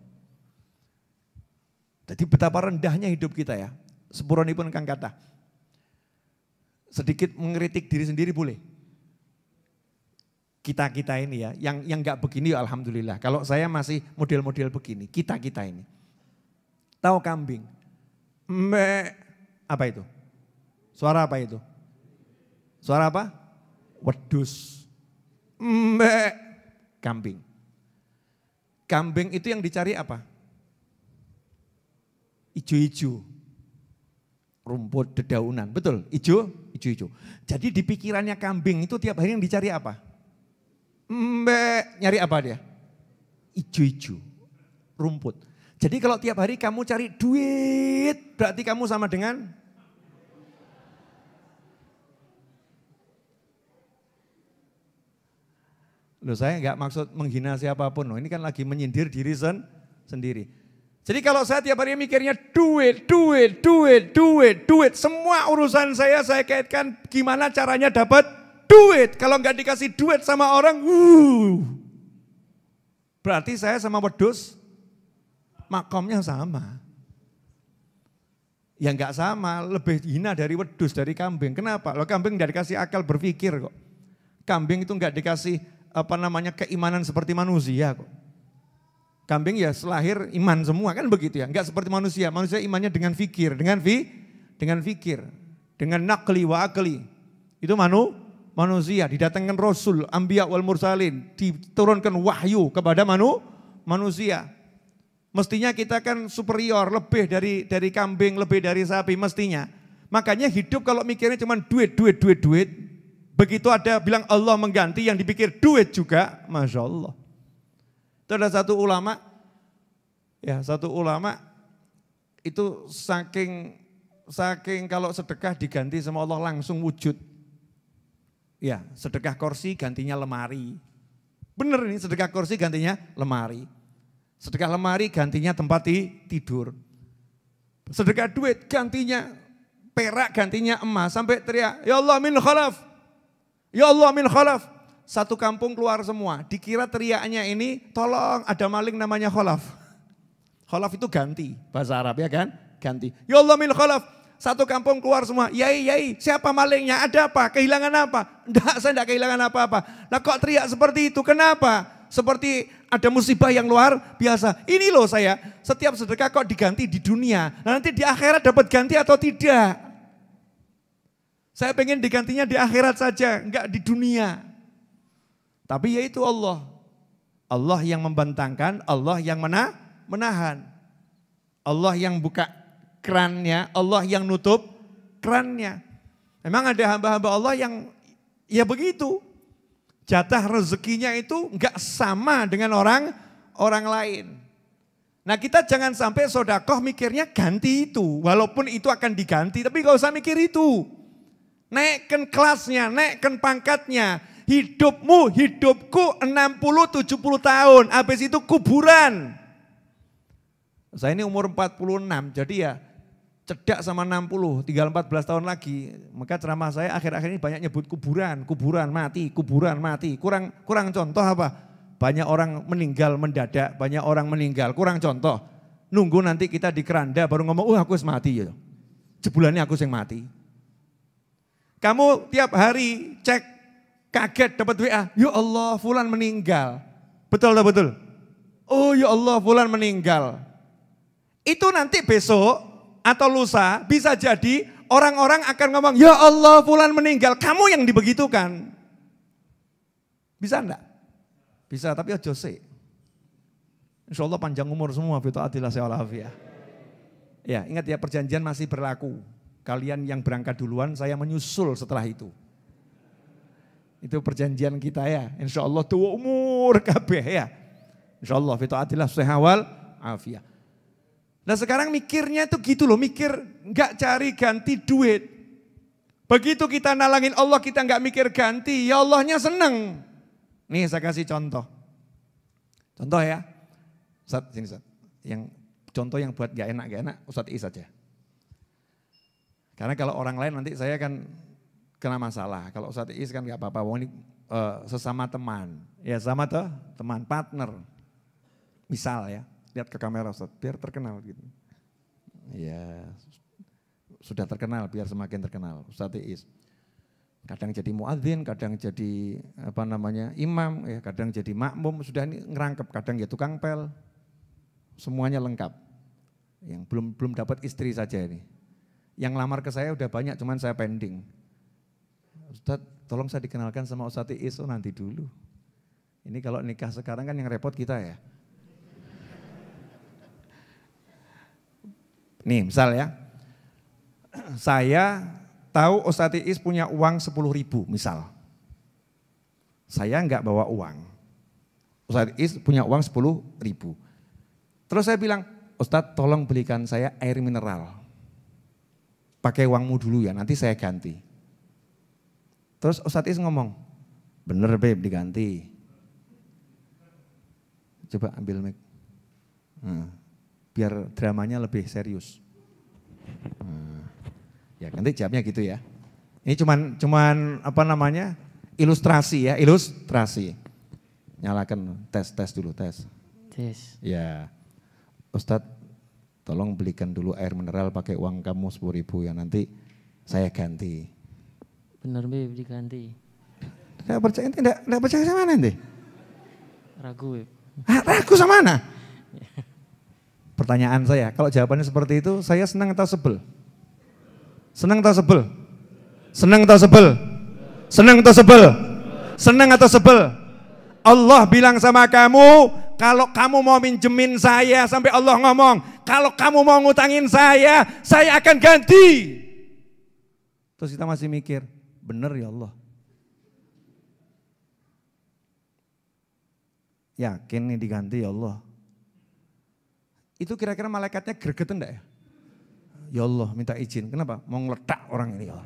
Jadi betapa rendahnya hidup kita ya. Sepuronipun kang kata. Sedikit mengkritik diri sendiri boleh. Kita ini ya, yang nggak begini ya alhamdulillah. Kalau saya masih model-model begini, kita ini. Tahu kambing? Apa itu? Suara apa itu? Suara apa? Wedus. Kambing. Kambing itu yang dicari apa? Ijo-ijo. Rumput dedaunan, betul? Ijo. Jadi di pikirannya kambing itu tiap hari yang dicari apa? Nyari apa dia? Ijo-ijo, rumput. Jadi kalau tiap hari kamu cari duit, berarti kamu sama dengan loh, saya nggak maksud menghina siapapun, loh. Ini kan lagi menyindir diri sendiri. Jadi kalau saya tiap hari mikirnya duit. Semua urusan saya kaitkan gimana caranya dapat duit. Kalau nggak dikasih duit sama orang, berarti saya sama wedus makomnya sama. Ya nggak sama, lebih hina dari wedus, dari kambing. Kenapa? Lo kambing nggak dikasih akal berpikir kok. Kambing itu nggak dikasih keimanan seperti manusia kok. Kambing ya selahir iman semua kan begitu ya, enggak seperti manusia. Manusia imannya dengan fikir, dengan nakli wa akli. Itu manusia, didatangkan rasul, anbiya wal mursalin, diturunkan wahyu kepada manusia. Mestinya kita kan superior, lebih dari kambing, lebih dari sapi mestinya. Makanya hidup kalau mikirnya cuma duit. Begitu ada bilang Allah mengganti yang dipikir duit juga, Masya Allah. Itu ada satu ulama itu saking kalau sedekah diganti sama Allah langsung wujud. Ya, sedekah kursi gantinya lemari. Bener ini, sedekah kursi gantinya lemari. Sedekah lemari gantinya tempat tidur. Sedekah duit gantinya perak, gantinya emas. Sampai teriak, ya Allah min khalaf. Ya Allah min khalaf. Satu kampung keluar semua, dikira teriaknya ini tolong ada maling namanya khalaf. Khalaf itu ganti, bahasa Arab ya kan, ganti. Ya Allah min khalaf, satu kampung keluar semua, yai siapa malingnya, ada apa, kehilangan apa? Enggak, saya enggak kehilangan apa-apa. Nah kok teriak seperti itu, kenapa? Seperti ada musibah yang luar biasa. Ini loh saya, setiap sedekah kok diganti di dunia, nah, nanti di akhirat dapat ganti atau tidak? Saya pengen digantinya di akhirat saja, enggak di dunia. Tapi yaitu Allah. Allah yang membentangkan, Allah yang menahan. Allah yang buka kerannya, Allah yang nutup kerannya. Memang ada hamba-hamba Allah yang ya begitu. Jatah rezekinya itu enggak sama dengan orang lain. Nah kita jangan sampai sodakoh mikirnya ganti itu. Walaupun itu akan diganti, tapi gak usah mikir itu. Naikkan kelasnya, naikkan pangkatnya. Hidupku 60-70 tahun, habis itu kuburan. Saya ini umur 46, jadi ya cedak sama 60, tinggal 14 tahun lagi. Maka ceramah saya akhir-akhir ini banyak nyebut kuburan mati. Kurang contoh apa? Banyak orang meninggal mendadak, banyak orang meninggal, kurang contoh. Nunggu nanti kita di keranda baru ngomong, aku harus mati. Jebulannya aku yang mati. Kamu tiap hari cek, kaget dapat WA, ya Allah fulan meninggal. Betul tak betul? Oh ya Allah fulan meninggal. Itu nanti besok atau lusa bisa jadi orang-orang akan ngomong, ya Allah fulan meninggal. Kamu yang dibegitukan. Bisa enggak? Bisa, tapi aja sih. Insya Allah panjang umur semua. Ya, ingat ya perjanjian masih berlaku. Kalian yang berangkat duluan, saya menyusul setelah itu. Itu perjanjian kita ya. Insya Allah tua umur kabeh ya. Insya Allah fita'atillah sehawal afiyah. Nah sekarang mikirnya itu gitu loh. Mikir gak cari ganti duit. Begitu kita nalangin Allah kita gak mikir ganti. Ya Allahnya seneng. Nih saya kasih contoh. Contoh ya, Ustaz, sini Ustaz. Yang contoh yang buat gak enak Ustaz Is saja. Karena kalau orang lain nanti saya kan kena masalah. Kalau Ustaz Is kan gak apa-apa, ini sesama teman. Ya sama tuh, teman, partner. Misal ya, lihat ke kamera Ustaz, biar terkenal gitu. Ya, sudah terkenal, biar semakin terkenal. Ustaz Is. Kadang jadi muadzin, kadang jadi imam, ya kadang jadi makmum, sudah ini ngerangkep, kadang ya tukang pel. Semuanya lengkap. Yang belum dapat istri saja ini. Yang lamar ke saya udah banyak, cuman saya pending. Ustaz, tolong saya dikenalkan sama Ustaz Is, nanti dulu. Ini kalau nikah sekarang kan yang repot kita ya. Nih misal ya, saya tahu Ustaz Is punya uang 10.000 misal. Saya enggak bawa uang. Ustaz Is punya uang 10.000. Terus saya bilang, Ustaz tolong belikan saya air mineral. Pakai uangmu dulu ya, nanti saya ganti. Terus Ustaz Is ngomong, bener Beb diganti. Coba ambil mic. Biar dramanya lebih serius. Ya nanti jawabnya gitu ya. Ini cuman ilustrasi ya, ilustrasi. Nyalakan tes dulu. Tes. Ya. Ustadz tolong belikan dulu air mineral pakai uang kamu 10.000 ya, nanti saya ganti. Benar Beb diganti. Tidak percaya sama nanti? Ragu Beb. Ragu sama mana? Pertanyaan saya, kalau jawabannya seperti itu, saya senang atau sebel? Senang atau sebel? Senang atau sebel? Senang atau sebel? Senang atau sebel? Allah bilang sama kamu, kalau kamu mau minjemin saya, sampai Allah ngomong, kalau kamu mau ngutangin saya akan ganti. Terus kita masih mikir, bener ya Allah. Yakin nih diganti ya Allah. Itu kira-kira malaikatnya gregetan enggak ya? Ya Allah minta izin, kenapa? Mau ngeledak orang ini ya.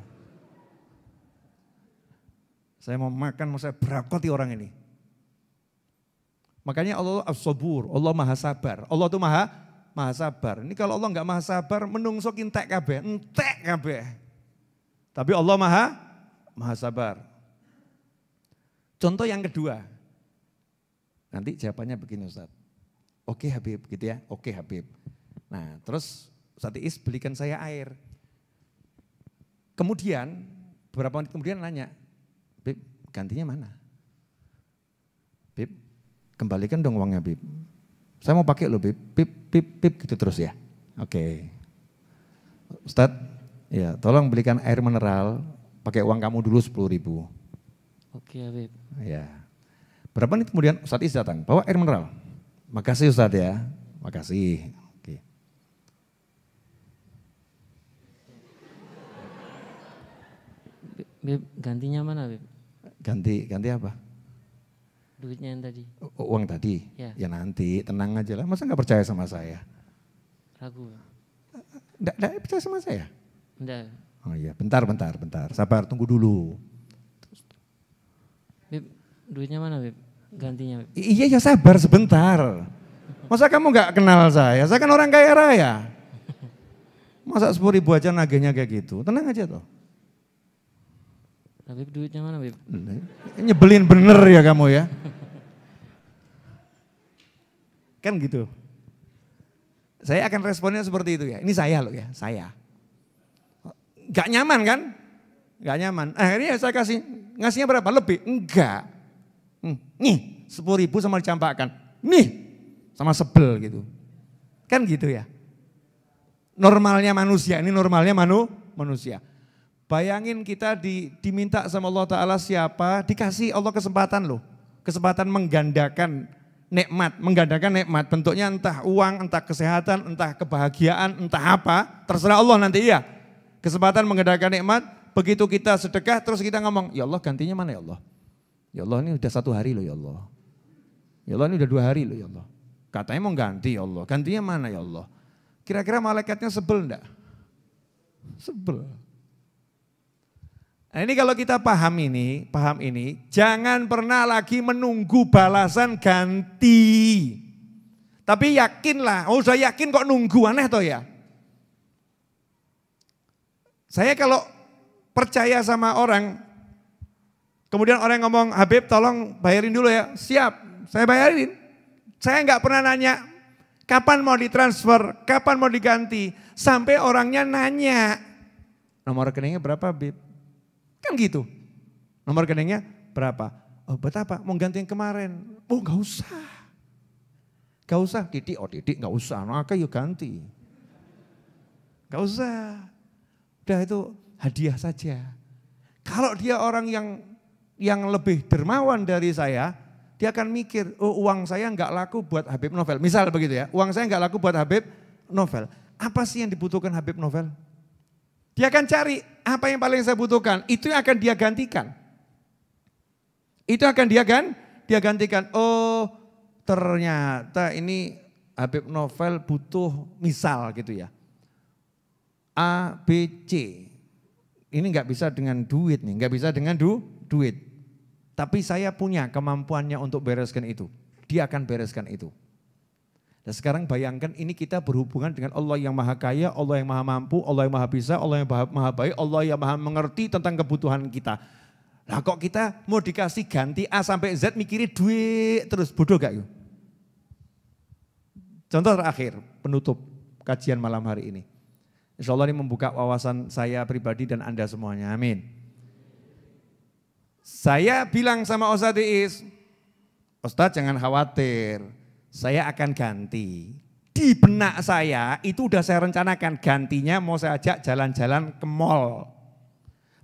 Saya mau makan, mau saya berakoti orang ini. Makanya Allah as-sabur, Allah maha sabar. Allah itu maha sabar. Ini kalau Allah enggak maha sabar, menungso entek kabeh. Tapi Allah maha sabar. Contoh yang kedua. Nanti jawabannya begini Ustaz. Oke Habib gitu ya, oke Habib. Nah terus Ustaz Is belikan saya air. Kemudian beberapa menit kemudian nanya, Bib gantinya mana? Bib kembalikan dong uangnya Bib. Saya mau pakai loh Bib, Bib gitu terus ya. Oke. Ustaz, ya tolong belikan air mineral pakai uang kamu dulu 10.000. Oke Habib. Ya. Berapa menit kemudian Ustaz Is datang, bawa air mineral. Makasih Ustaz ya, makasih. Oke. Beb, gantinya mana Beb? Ganti apa? Duitnya yang tadi. Uang tadi? Ya. Ya nanti, tenang aja lah. Masa gak percaya sama saya? Ragu. Nggak percaya sama saya? Enggak. Oh iya, bentar. Sabar, tunggu dulu. Beb, duitnya mana Beb? Gantinya Beb. Iya ya sabar sebentar. Masa kamu gak kenal saya? Saya kan orang kaya raya. Masa 10.000 aja nagihnya kayak gitu? Tenang aja toh. Nah, Beb duitnya mana Beb? Nyebelin bener ya kamu ya. Kan gitu. Saya akan responnya seperti itu ya. Ini saya loh ya, saya. Gak nyaman kan? Gak nyaman. Akhirnya saya ngasihnya berapa? Lebih? Enggak. Nih 10.000 sama dicampakkan. Nih sama sebel gitu. Kan gitu ya. Normalnya manusia, ini normalnya manusia. Bayangin kita diminta sama Allah Ta'ala siapa, dikasih Allah kesempatan loh. Kesempatan menggandakan nikmat. Bentuknya entah uang, entah kesehatan, entah kebahagiaan, entah apa. Terserah Allah nanti ya. Kesempatan menggandakan nikmat, begitu kita sedekah terus kita ngomong, ya Allah gantinya mana ya Allah? Ya Allah ini udah 1 hari loh ya Allah. Ya Allah ini udah 2 hari loh ya Allah. Katanya mau ganti ya Allah, gantinya mana ya Allah? Kira-kira malaikatnya sebel enggak? Sebel. Nah, ini kalau kita paham ini, jangan pernah lagi menunggu balasan ganti. Tapi yakinlah, oh saya yakin kok nunggu, aneh toh ya. Saya kalau percaya sama orang, kemudian orang ngomong, Habib tolong bayarin dulu ya, siap, saya bayarin. Saya nggak pernah nanya, kapan mau ditransfer, kapan mau diganti, sampai orangnya nanya, nomor rekeningnya berapa Habib? Kan gitu, nomor rekeningnya berapa? Oh buat apa? Mau ganti yang kemarin? Oh nggak usah. Gak usah, Titik, oh Titik gak usah, maka yuk ganti. Gak usah, udah itu hadiah saja. Kalau dia orang yang lebih dermawan dari saya, dia akan mikir, oh uang saya gak laku buat Habib Novel. Misal begitu ya, uang saya gak laku buat Habib Novel. Apa sih yang dibutuhkan Habib Novel? Dia akan cari apa yang paling saya butuhkan, itu yang akan dia gantikan. Itu akan dia gantikan, oh ternyata ini Habib Novel butuh misal gitu ya. A, B, C. Ini nggak bisa dengan duit nih, nggak bisa dengan duit. Tapi saya punya kemampuannya untuk bereskan itu. Dia akan bereskan itu. Nah sekarang bayangkan ini kita berhubungan dengan Allah yang maha kaya, Allah yang maha mampu, Allah yang maha bisa, Allah yang maha baik, Allah yang maha mengerti tentang kebutuhan kita. Lah kok kita mau dikasih ganti A sampai Z mikirin duit terus, bodoh gak yuk? Contoh terakhir, penutup kajian malam hari ini. Insya Allah ini membuka wawasan saya pribadi dan Anda semuanya, amin. Saya bilang sama Ustadz Iis, Ustadz jangan khawatir, saya akan ganti. Di benak saya itu udah saya rencanakan gantinya mau saya ajak jalan-jalan ke mall.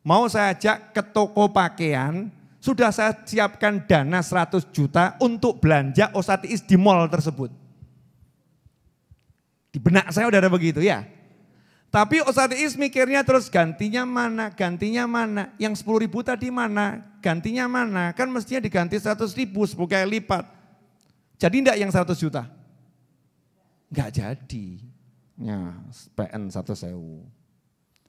Mau saya ajak ke toko pakaian, sudah saya siapkan dana 100 juta untuk belanja Ustadz Iis di mall tersebut. Di benak saya udah ada begitu ya. Tapi Ustadz Iis mikirnya terus gantinya mana, yang 10 ribu tadi mana, gantinya mana. Kan mestinya diganti 100 ribu, 10 kali lipat. Jadi enggak yang 100 juta? Enggak jadi. Ya, PN 1.000.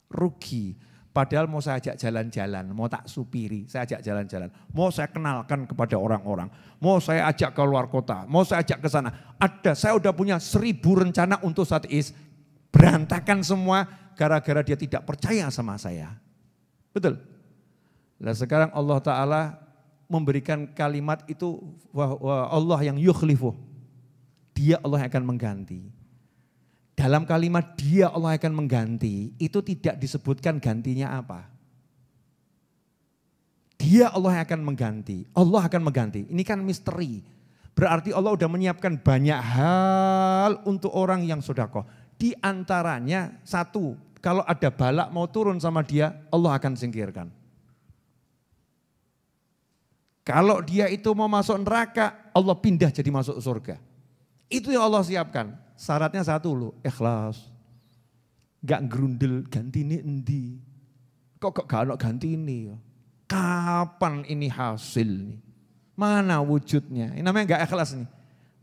Rugi. Padahal mau saya ajak jalan-jalan, mau tak supiri, saya ajak jalan-jalan. Mau saya kenalkan kepada orang-orang, mau saya ajak ke luar kota, mau saya ajak ke sana. Saya udah punya 1000 rencana untuk Ustadz Iis. Berantakan semua gara-gara dia tidak percaya sama saya. Betul? Nah sekarang Allah Ta'ala memberikan kalimat itu, Allah yang yukhlifuh. Dia Allah yang akan mengganti. Dalam kalimat dia Allah akan mengganti, itu tidak disebutkan gantinya apa. Dia Allah yang akan mengganti, Allah akan mengganti. Ini kan misteri. Berarti Allah sudah menyiapkan banyak hal untuk orang yang sedekah. Di antaranya satu, kalau ada balak mau turun sama dia, Allah akan singkirkan. Kalau dia itu mau masuk neraka, Allah pindah jadi masuk surga. Itu yang Allah siapkan. Syaratnya satu loh, ikhlas. Gak gerundel ganti ini endi. Kok gak ada ganti ini. Kapan ini hasil nih? Mana wujudnya? Ini namanya gak ikhlas nih.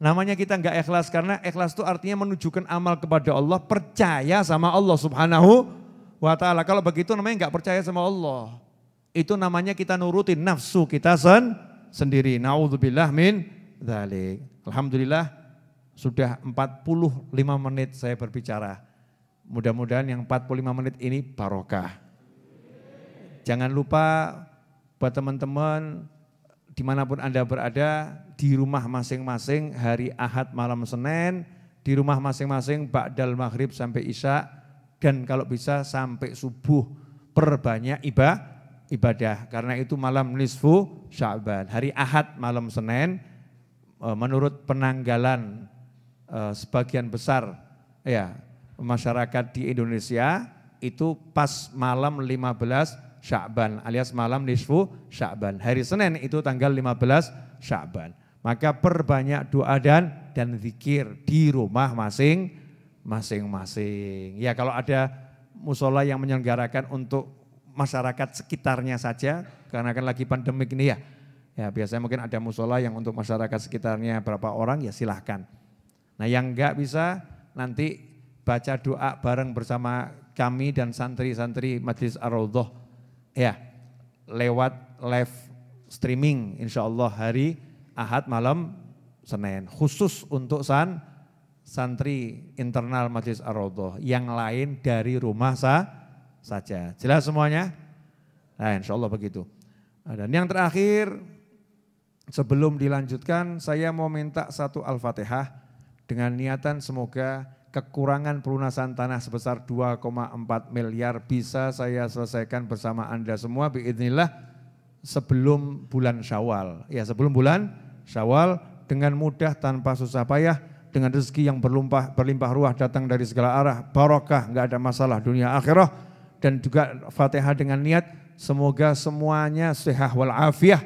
Namanya kita gak ikhlas karena ikhlas itu artinya menunjukkan amal kepada Allah. Percaya sama Allah subhanahu wa ta'ala. Kalau begitu namanya gak percaya sama Allah. Itu namanya kita nurutin nafsu kita sendiri. Na'udzubillah min dzalik. Alhamdulillah. Sudah 45 menit saya berbicara. Mudah-mudahan yang 45 menit ini barokah. Jangan lupa buat teman-teman dimanapun Anda berada, di rumah masing-masing hari Ahad malam Senin, di rumah masing-masing ba'dal maghrib sampai isya, dan kalau bisa sampai subuh perbanyak ibadah. Karena itu malam nisfu Sya'ban. Hari Ahad malam Senin, menurut penanggalan sebagian besar ya masyarakat di Indonesia itu pas malam 15 Sya'ban alias malam nisfu Sya'ban. Hari Senin itu tanggal 15 Sya'ban. Maka perbanyak doa dan zikir di rumah masing-masing. Ya kalau ada musola yang menyelenggarakan untuk masyarakat sekitarnya saja karena kan lagi pandemik ini ya. Ya biasanya mungkin ada musola yang untuk masyarakat sekitarnya berapa orang ya silahkan. Nah yang enggak bisa nanti baca doa bareng bersama kami dan santri-santri Majelis Ar-Raudhah. Ya, lewat live streaming insya Allah hari Ahad malam Senin. Khusus untuk santri internal Majelis Ar-Raudhah, yang lain dari rumah saja. Jelas semuanya? Nah insya Allah begitu. Dan yang terakhir, sebelum dilanjutkan saya mau minta satu Al-Fatihah dengan niatan semoga kekurangan pelunasan tanah sebesar 2,4 miliar bisa saya selesaikan bersama Anda semua biidznillah sebelum bulan Syawal. Ya, sebelum bulan Syawal dengan mudah tanpa susah payah, dengan rezeki yang berlimpah ruah datang dari segala arah, barokah, enggak ada masalah dunia akhirah, dan juga Fatihah dengan niat semoga semuanya sehat wal afiah,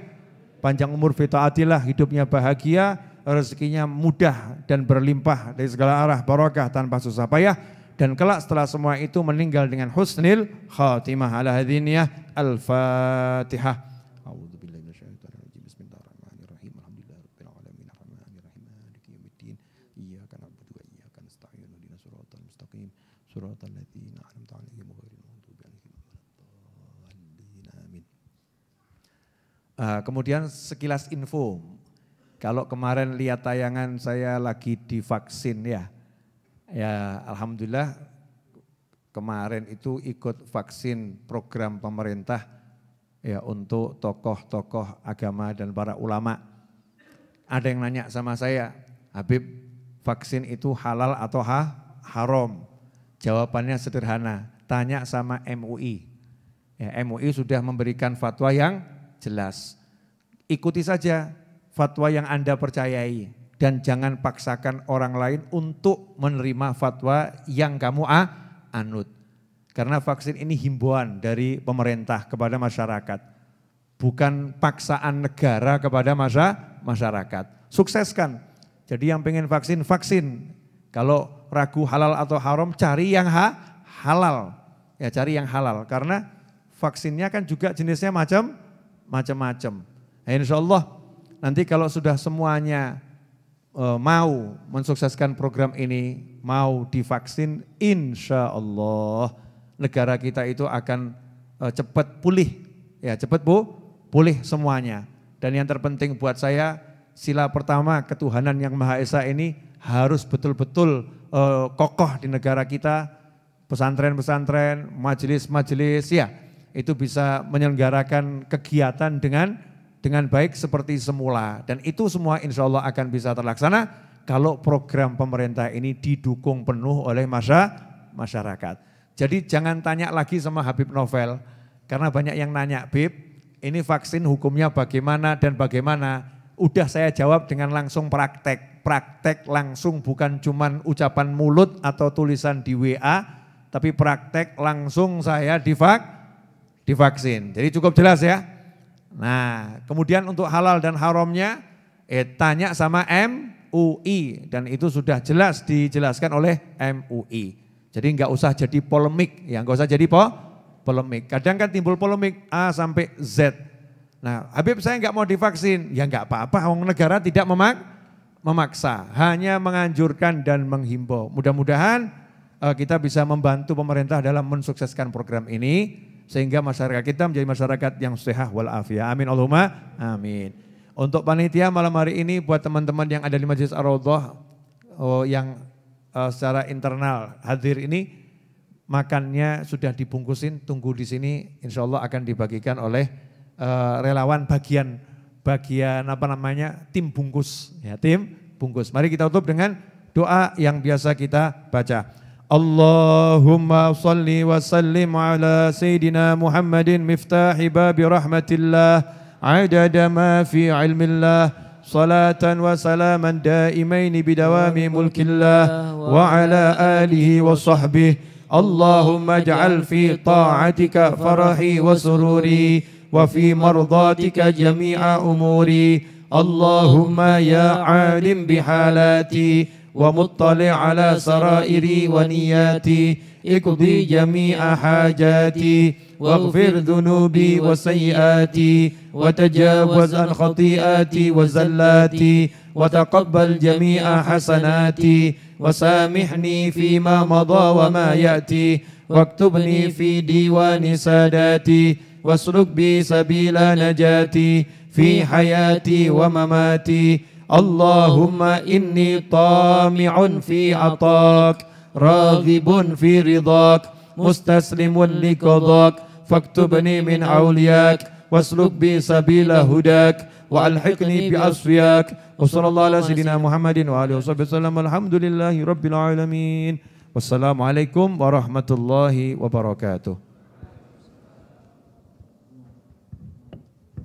panjang umur fi taatillah, hidupnya bahagia, rezekinya mudah dan berlimpah dari segala arah, barokah tanpa susah payah, dan kelak setelah semua itu meninggal dengan husnil khatimah. Ala hadhihi Al-Fatihah. Kemudian sekilas info, kalau kemarin lihat tayangan saya lagi divaksin ya alhamdulillah kemarin itu ikut vaksin program pemerintah ya untuk tokoh-tokoh agama dan para ulama. Ada yang nanya sama saya, Habib, vaksin itu halal atau haram? Jawabannya sederhana, tanya sama MUI. Ya, MUI sudah memberikan fatwa yang jelas. Ikuti saja fatwa yang Anda percayai dan jangan paksakan orang lain untuk menerima fatwa yang kamu anut. Karena vaksin ini himbauan dari pemerintah kepada masyarakat, bukan paksaan negara kepada masyarakat. Sukseskan. Jadi yang pengen vaksin, vaksin. Kalau ragu halal atau haram, cari yang halal. Ya, cari yang halal karena vaksinnya kan juga jenisnya macam-macam. Nah, insya Allah nanti kalau sudah semuanya mau mensukseskan program ini, mau divaksin, insya Allah negara kita itu akan cepat pulih, ya cepat pulih semuanya. Dan yang terpenting buat saya, sila pertama ketuhanan yang Maha Esa ini harus betul-betul kokoh di negara kita, pesantren-pesantren, majelis-majelis ya, itu bisa menyelenggarakan kegiatan dengan baik seperti semula. Dan itu semua insya Allah akan bisa terlaksana kalau program pemerintah ini didukung penuh oleh masyarakat. Jadi jangan tanya lagi sama Habib Novel, karena banyak yang nanya, Bib, ini vaksin hukumnya bagaimana dan bagaimana. Udah saya jawab dengan langsung praktek langsung, bukan cuman ucapan mulut atau tulisan di WA, tapi praktek langsung saya divaksin. Jadi cukup jelas ya. Nah, kemudian untuk halal dan haramnya, tanya sama MUI dan itu sudah jelas dijelaskan oleh MUI. Jadi enggak usah jadi polemik, ya enggak usah jadi polemik. Kadang kan timbul polemik A sampai Z. Nah, Habib saya enggak mau divaksin, ya enggak apa-apa, orang negara tidak memaksa, hanya menganjurkan dan menghimbau. Mudah-mudahan kita bisa membantu pemerintah dalam mensukseskan program ini, sehingga masyarakat kita menjadi masyarakat yang sehat walafiat. Amin Allahumma amin. Untuk panitia malam hari ini, buat teman-teman yang ada di Majelis Ar-Raudhah yang secara internal hadir ini, makannya sudah dibungkusin, tunggu di sini, insya Allah akan dibagikan oleh relawan bagian apa namanya, tim bungkus, ya tim bungkus. Mari kita tutup dengan doa yang biasa kita baca. Allahumma salli wa sallim ala Sayyidina Muhammadin miftahi babi rahmatillah adada ma fi ilmillah salatan wa salaman daimaini bidawami mulkillah wa ala alihi wa sahbihi. Allahumma ij'al fi ta'atika farahi wa sururi wa fi mardatika jami'a umuri. Allahumma ya alim bihalati wa muttali' ala sarairi wa niyati iqdi jami'a hajati waghfir dhunubi wa sayyiati wa tajawaz an khati'ati wa zallati wa taqabbal jami'a hasanati wa samihni fima madha wa ma ya'ti waktubni fi diwani sadati واسلك بي سبيل نجاتي في حياتي ومماتي اللهم إني طامع في عطاك راغب في رضاك مستسلم لقضاك فاكتبني من أولياك واسلك بي سبيل هداك وألحقني بأصفياك وصلى الله على سيدنا محمد وآله وصحبه وسلم الحمد لله رب العالمين والسلام عليكم ورحمة الله وبركاته.